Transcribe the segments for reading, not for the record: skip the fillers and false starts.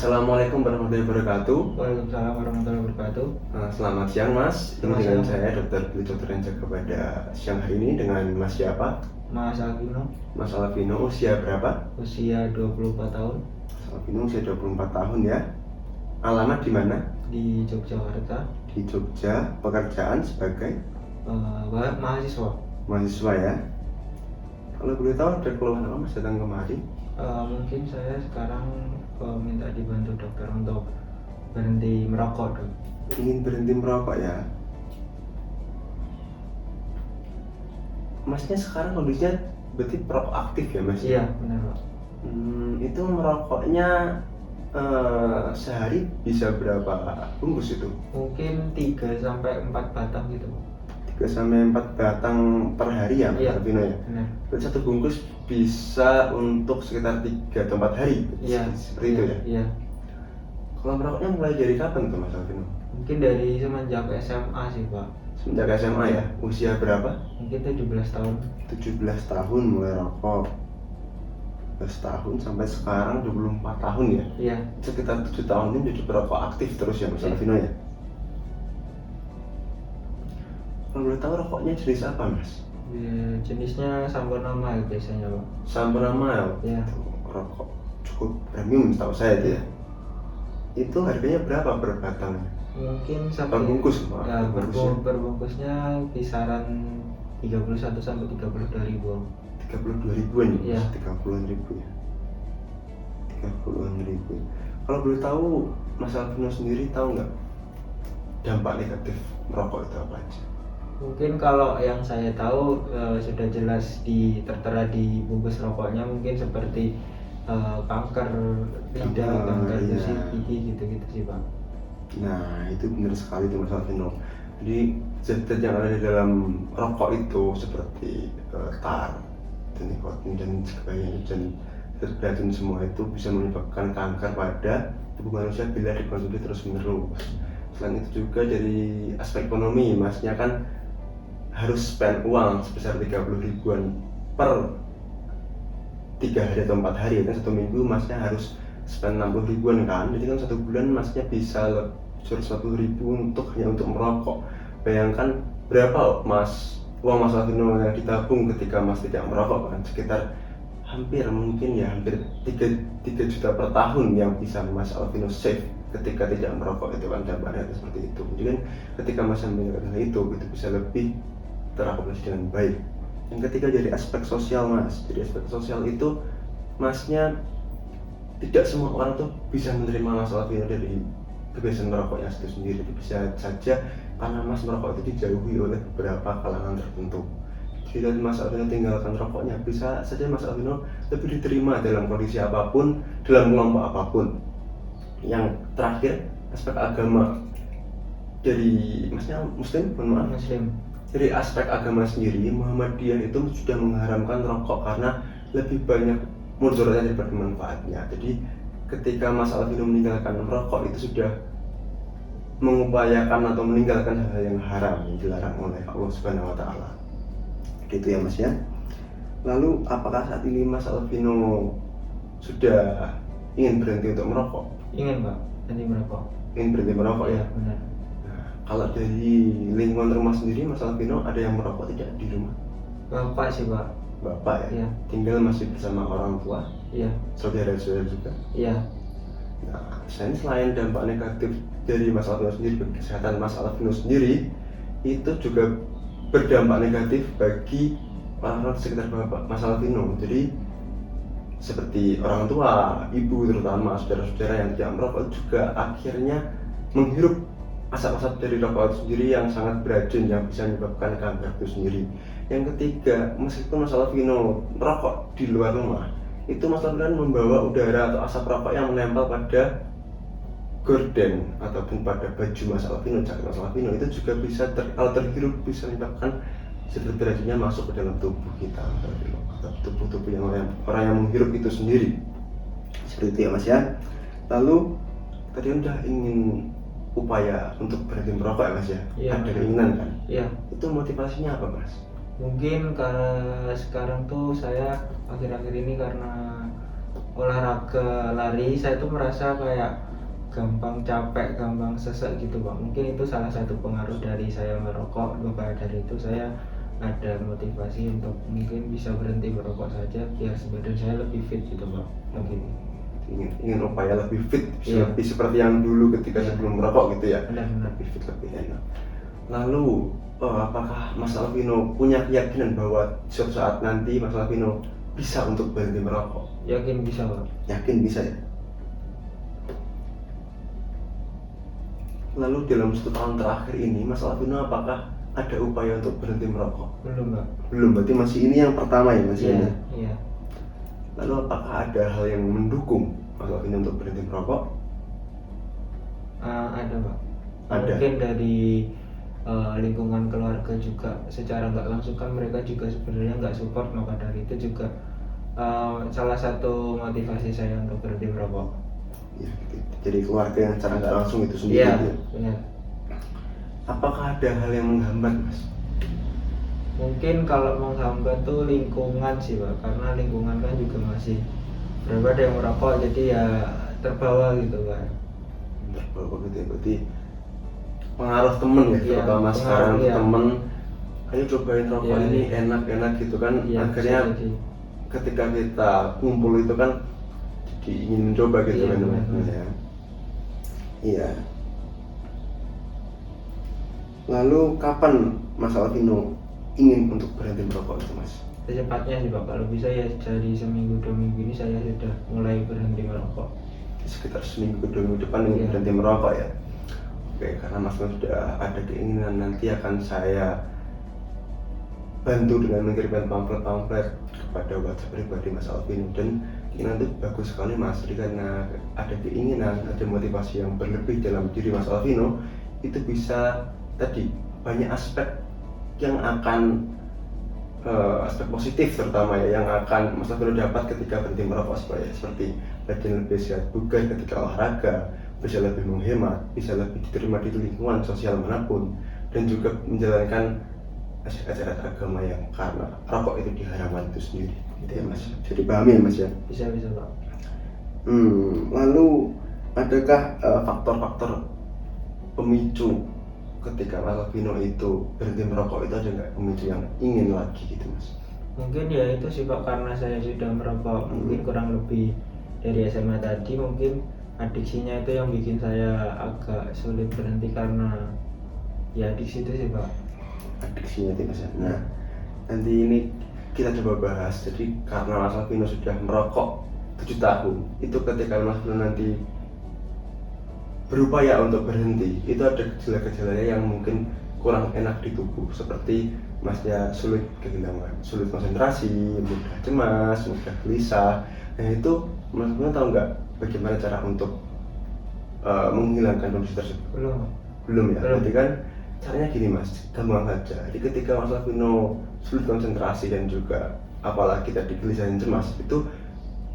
Assalamualaikum warahmatullahi wabarakatuh. Waalaikumsalam warahmatullahi wabarakatuh. Selamat siang Mas. Ini Selamat dengan siang. saya Dr. Billy Dr. Jaga pada siang hari ini dengan Mas siapa? Mas Alvino, Mas Alvino, usia berapa? usia 24 tahun, Mas Alvino usia 24 tahun ya. Alamat di mana? di Yogyakarta, Di Jogja. Pekerjaan sebagai mahasiswa. mahasiswa ya. Kalau boleh tahu ada keluhan apa Mas datang kemari? Mungkin saya sekarang minta dibantu dokter untuk berhenti merokok, dok. Ingin berhenti merokok ya. Masnya sekarang kondisinya berarti perokok aktif ya Mas? Iya, benar, Pak. Itu merokoknya sehari bisa berapa bungkus itu? Mungkin 3 sampai 4 batang gitu, Pak. 3 sampai 4 batang per hari ya Mas Iya, Alvino ya? benar. Berarti satu bungkus bisa untuk sekitar 3 atau 4 hari? Iya, Seperti itu ya? Iya. Kalau merokoknya mulai dari kapan tuh Mas Alvino? Mungkin dari semenjak SMA sih, Pak. Semenjak SMA ya? Usia berapa? Mungkin 17 tahun. 17 tahun mulai rokok. 17 tahun sampai sekarang 24 tahun ya? Iya. Sekitar 7 tahun ini jadi perokok aktif terus ya Mas Iya. Alvino ya? Kalau boleh tahu rokoknya jenis apa Mas? Jenisnya Sampurna Mild biasanya, Pak. Sampurna Mild. Iya. Itu rokok cukup premium setahu saya itu ya. Itu harganya berapa per batang? Mungkin Per sampai bungkus maaf, ya, per bungkusnya. berbungkusnya kisaran 31 sampai 32 ribu. 32 ribuan ya? Iya. 30-an ribu ya? 30-an ribu. Kalau boleh tahu Mas Alvino sendiri tahu nggak dampak negatif merokok itu apa aja? Mungkin kalau yang saya tahu sudah jelas tertera di bungkus rokoknya, mungkin seperti kanker lidah, kanker iya. gusi, gigi gitu-gitu sih, Pak. Nah itu benar sekali tuh Mas Alvino. Jadi zat-zat yang ada di dalam rokok itu seperti tar, dan nikotin dan sebagainya dan zat beracun semua itu bisa menyebabkan kanker pada tubuh manusia bila dikonsumsi terus menerus. Selain itu juga dari aspek ekonomi, Masnya kan harus spend uang sebesar 30 ribuan per 3 hari atau 4 hari, kan satu minggu Masnya harus spend 60 ribuan kan, jadi kan satu bulan Masnya bisa lebih 100 ribu hanya untuk merokok. Bayangkan berapa uang Mas Alvino yang ditabung ketika Mas tidak merokok kan, sekitar hampir 3 juta per tahun yang bisa Mas Alvino save ketika tidak merokok itu kan, dampaknya seperti itu. Jadi kan ketika Mas meninggalkan hal itu bisa lebih terakomodasi dengan baik. Yang ketiga dari aspek sosial Mas. Jadi aspek sosial itu Masnya tidak semua orang tuh bisa menerima Mas Alvino dari kebiasaan merokoknya itu sendiri. Bisa saja karena Mas merokok itu dijauhi oleh beberapa kalangan tertentu. Jika Mas Alvino tinggalkan rokoknya, bisa saja Mas Alvino lebih diterima dalam kondisi apapun, dalam kelompok apapun. Yang terakhir, aspek agama. Dari Masnya Muslim, mohon maaf. Muslim. Dari aspek agama sendiri, Muhammadiyah itu sudah mengharamkan rokok karena lebih banyak mudaratnya daripada manfaatnya. Jadi ketika Mas Alvino meninggalkan merokok itu sudah mengupayakan atau meninggalkan hal yang haram yang dilarang oleh Allah Subhanahu wa taala. Gitu ya Mas ya. Lalu apakah saat ini Mas Alvino sudah ingin berhenti untuk merokok? Ingin, Pak, berhenti merokok. Ingin berhenti merokok ya? Benar. Nah, kalau dari lingkungan rumah sendiri Mas Alvino ada yang merokok tidak di rumah? Bapak sih, Pak. Bapak ya? Iya. Tinggal masih bersama orang tua? Iya. Saudara-saudara juga? Iya. Nah, selain dampak negatif dari Mas Alvino sendiri bagi kesehatan Mas Alvino sendiri, itu juga berdampak negatif bagi orang-orang sekitar Bapak Mas Alvino. Jadi seperti orang tua, ibu terutama, saudara-saudara yang tidak merokok juga akhirnya menghirup asap-asap dari rokok itu sendiri yang sangat beracun yang bisa menyebabkan kanker itu sendiri. Yang ketiga, meskipun Mas Alvino merokok di luar rumah, itu Mas Alvino membawa udara atau asap rokok yang menempel pada gorden ataupun pada baju Mas Alvino, jaket Mas Alvino itu juga bisa kalau terhirup bisa menyebabkan zat beracunnya masuk ke dalam tubuh kita atau tubuh-tubuh yang orang yang menghirup itu sendiri. Seperti itu ya Mas ya. Lalu tadi udah ingin upaya untuk berhenti merokok ya Mas ya? Iya. Ada keinginan kan? Iya. Itu motivasinya apa Mas? Mungkin karena sekarang tuh saya akhir-akhir ini karena olahraga lari saya tuh merasa kayak gampang capek, gampang sesek gitu Pak. Mungkin itu salah satu pengaruh dari saya merokok. Maka dari itu saya ada motivasi untuk mungkin bisa berhenti merokok saja biar badan saya lebih fit gitu Pak. Begitu. Ingin upaya lebih fit, Iya. lebih seperti yang dulu ketika Iya. sebelum merokok gitu ya. Benar-benar. Lebih fit, lebih enak. Lalu apakah Mas Alvino punya keyakinan bahwa suatu saat nanti Mas Alvino bisa untuk berhenti merokok? Yakin bisa Pak. Yakin bisa ya? Lalu dalam 1 tahun terakhir ini Mas Alvino apakah ada upaya untuk berhenti merokok? Belum Pak. Belum, berarti masih ini yang pertama ya Mas Iya, ini. iya. Lalu apakah ada hal yang mendukung Mas Alvino untuk berhenti merokok? Ada Pak. Ada. Mungkin dari lingkungan keluarga juga secara nggak langsung kan mereka juga sebenarnya nggak support, maka dari itu juga salah satu motivasi saya untuk berhenti merokok. Ya, gitu. Jadi keluarga yang secara nggak langsung itu sendiri. Iya, gitu ya. benar. Apakah ada hal yang menghambat Mas? Mungkin kalau menghambat tuh lingkungan sih Pak, karena lingkungan kan juga masih berapa ada yang merokok, jadi ya terbawa gitu Pak. Terbawa gitu ya, berarti pengaruh temen ya, Iya, terutama pengaruh, sekarang iya. temen, ayo cobain rokok Iya, ini iya. enak-enak gitu kan, Iya, akhirnya bisa jadi. ketika kita kumpul itu kan jadi ingin mencoba gitu Iya, kan benar. ya. Iya. Lalu kapan Mas Alvino ingin untuk berhenti merokok itu Mas? Secepatnya sih Pak, kalau bisa ya dari seminggu 2 minggu ini saya sudah mulai berhenti merokok. Sekitar seminggu ke 2 minggu depan ingin Iya. berhenti merokok ya. Oke, karena Mas Alvino sudah ada keinginan, nanti akan saya bantu dengan mengirimkan pamflet-pamflet kepada WhatsApp pribadi Mas Alvino, dan ini nanti bagus sekali Mas, jadi karena ada keinginan, ada motivasi yang berlebih dalam diri Mas Alvino, itu bisa tadi banyak aspek yang akan aspek positif terutama ya yang akan Mas Alvino dapat ketika berhenti merokok, supaya seperti badan lebih sehat bugar ketika olahraga, bisa lebih menghemat, bisa lebih diterima di lingkungan sosial manapun, dan juga menjalankan ajaran agama yang karena rokok itu diharamkan itu sendiri gitu ya Mas. Jadi pahami ya Mas ya. Bisa Pak. Lalu adakah faktor-faktor pemicu ketika Mas Alvino itu berhenti merokok, itu ada nggak pemicu yang ingin lagi gitu Mas? Mungkin ya itu sih Pak, karena saya sudah merokok mungkin kurang lebih dari SMA tadi, mungkin adiksinya itu yang bikin saya agak sulit berhenti, karena ya adiksi itu sih Pak. Adiksinya itu Mas. Nah, nanti ini kita coba bahas. Jadi karena Mas Alvino sudah merokok 7 tahun, itu ketika Mas Alvino nanti berupaya untuk berhenti, itu ada gejala-gejalanya yang mungkin kurang enak di tubuh, seperti Masnya sulit kehilangan, sulit konsentrasi, mudah cemas, mudah gelisah. Nah itu Mas Alvino tahu nggak bagaimana cara untuk menghilangkan kondisi tersebut? Belum ya. Belum. Berarti kan caranya gini Mas, gampang saja. Jadi ketika Mas Alvino sulit konsentrasi dan juga apalagi tadi gelisah dan cemas, itu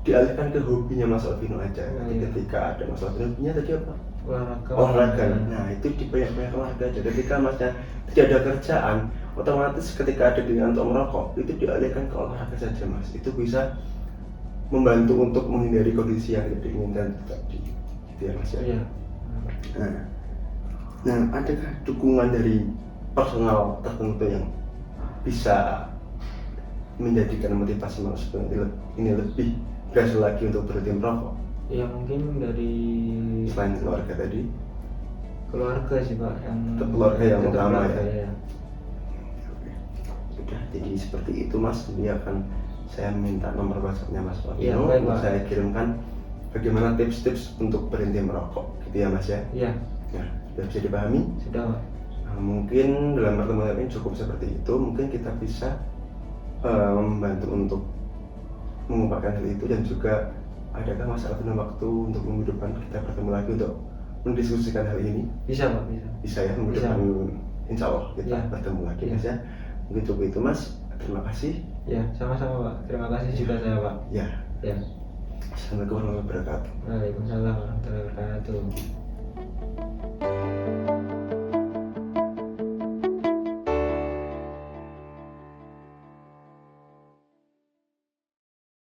dialihkan ke hobinya Mas Alvino aja. Jadi Iya. ketika ada Mas Alvino punya tadi apa? Olahraga. Nah itu dibanyak-banyak olahraga aja. Ketika Masnya tidak ada kerjaan, otomatis ketika ada keinginan untuk merokok, itu dialihkan ke olahraga saja Mas. Itu bisa membantu untuk menghindari kondisi yang tidak diinginkan tadi. Gitu ya Mas ya. Iya. Nah, adakah dukungan dari personal tertentu yang bisa menjadikan motivasi Mas ini lebih berhasil lagi untuk berhenti merokok? Ya mungkin dari Selain keluarga tadi, keluarga sih Pak, yang keluarga yang tetap utama keluarga, ya. Sudah, jadi seperti itu Mas. Ini akan saya minta nomor WhatsApp-nya Mas Iya, Alvino, baik, untuk Pak. saya kirimkan bagaimana tips-tips untuk berhenti merokok, gitu ya Mas ya. Iya, Nah, sudah bisa dipahami? sudah Pak. Nah, mungkin dalam pertemuan ini cukup seperti itu. Mungkin kita bisa membantu untuk mengungkapkan hal itu, dan juga adakah Mas Alvino waktu untuk minggu depan kita bertemu lagi untuk mendiskusikan hal ini? Bisa Pak, bisa. Bisa ya, minggu Bisa. depan insya Allah kita Iya. bertemu lagi Iya. Mas ya. Mungkin cukup itu Mas. Terima kasih. Ya, sama-sama Pak. Terima kasih juga saya Pak. Ya, Ya. Assalamualaikum warahmatullahi wabarakatuh. Waalaikumsalam warahmatullahi wabarakatuh.